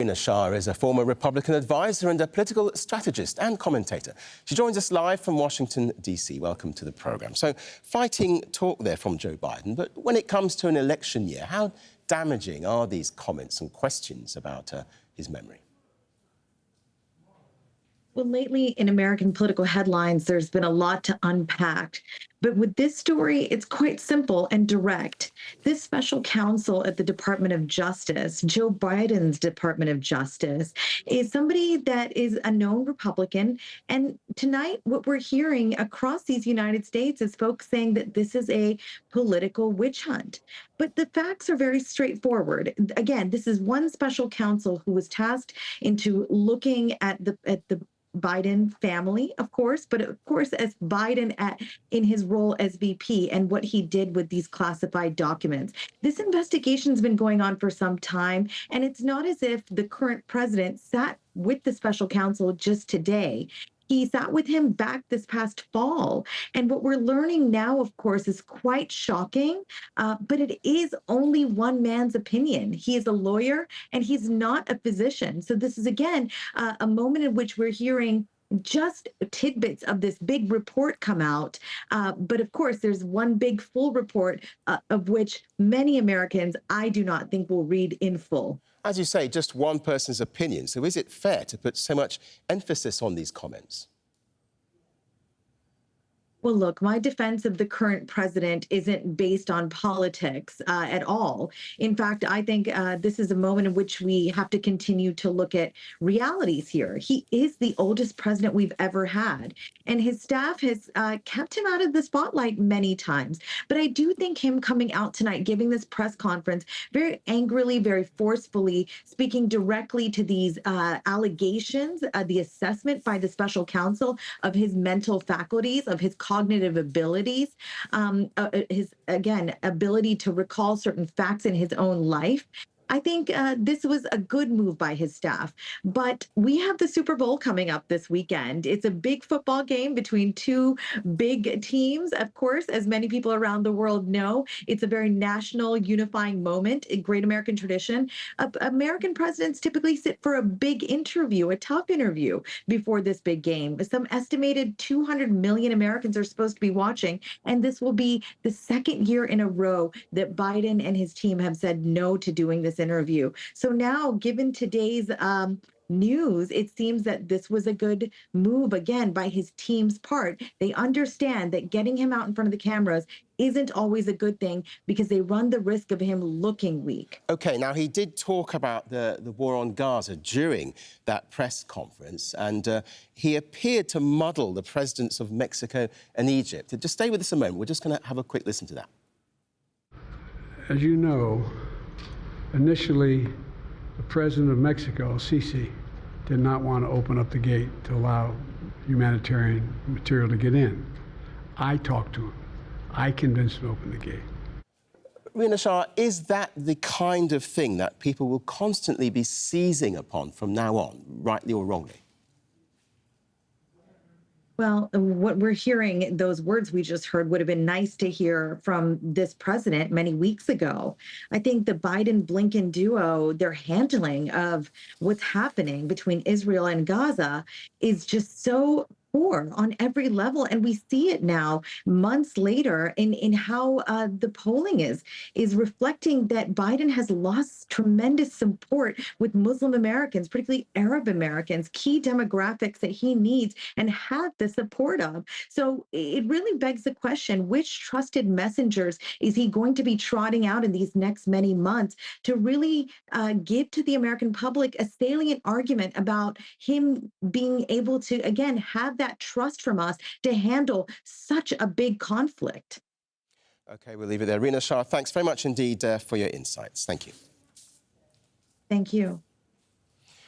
Rina Shah is a former Republican advisor and a political strategist and commentator. She joins us live from Washington, D.C. Welcome to the programme. So, fighting talk there from Joe Biden, but when it comes to an election year, how damaging are these comments and questions about his memory? Well, lately in American political headlines, there's been a lot to unpack. But with this story, it's quite simple and direct. This special counsel at the Department of Justice, Joe Biden's Department of Justice, is somebody that is a known Republican. And tonight, what we're hearing across these United States is folks saying that this is a political witch hunt. But the facts are very straightforward. Again, this is one special counsel who was tasked into looking at the Biden family, of course, but of course, as Biden in his role as VP and what he did with these classified documents. This investigation's been going on for some time, and it's not as if the current president sat with the special counsel just today. He sat with him back this past fall. And what we're learning now, of course, is quite shocking, but it is only one man's opinion. He is a lawyer and he's not a physician. So this is, again, a moment in which we're hearing just tidbits of this big report come out. But of course, there's one big full report of which many Americans, I do not think, will read in full. As you say, just one person's opinion. So is it fair to put so much emphasis on these comments? Well, look, my defense of the current president isn't based on politics at all. In fact, I think this is a moment in which we have to continue to look at realities here. He is the oldest president we've ever had, and his staff has kept him out of the spotlight many times. But I do think him coming out tonight, giving this press conference very angrily, very forcefully, speaking directly to these allegations, the assessment by the special counsel of his mental faculties, of his cognitive abilities, his, again, ability to recall certain facts in his own life. I think this was a good move by his staff. But we have the Super Bowl coming up this weekend. It's a big football game between two big teams, of course, as many people around the world know. It's a very national unifying moment, a great American tradition. American presidents typically sit for a big interview, a tough interview before this big game. Some estimated 200 million Americans are supposed to be watching, and this will be the second year in a row that Biden and his team have said no to doing this interview. So now, given today's news, it seems that this was a good move, again, by his team's part. They understand that getting him out in front of the cameras isn't always a good thing because they run the risk of him looking weak. OK, now he did talk about the war on Gaza during that press conference, and he appeared to muddle the presidents of Mexico and Egypt. Just stay with us a moment. We're just going to have a quick listen to that. As you know, initially, the president of Mexico, Sisi, did not want to open up the gate to allow humanitarian material to get in. I talked to him. I convinced him to open the gate. Rina Shah, is that the kind of thing that people will constantly be seizing upon from now on, rightly or wrongly? Well, what we're hearing, those words we just heard, would have been nice to hear from this president many weeks ago. I think the Biden-Blinken duo, their handling of what's happening between Israel and Gaza is just so poor on every level. And we see it now months later in how the polling is reflecting that Biden has lost tremendous support with Muslim Americans, particularly Arab Americans, key demographics that he needs and had the support of. So it really begs the question, which trusted messengers is he going to be trotting out in these next many months to really give to the American public a salient argument about him being able to, again, have that trust from us to handle such a big conflict. OK, we'll leave it there. Rina Shah, thanks very much indeed for your insights. Thank you. Thank you.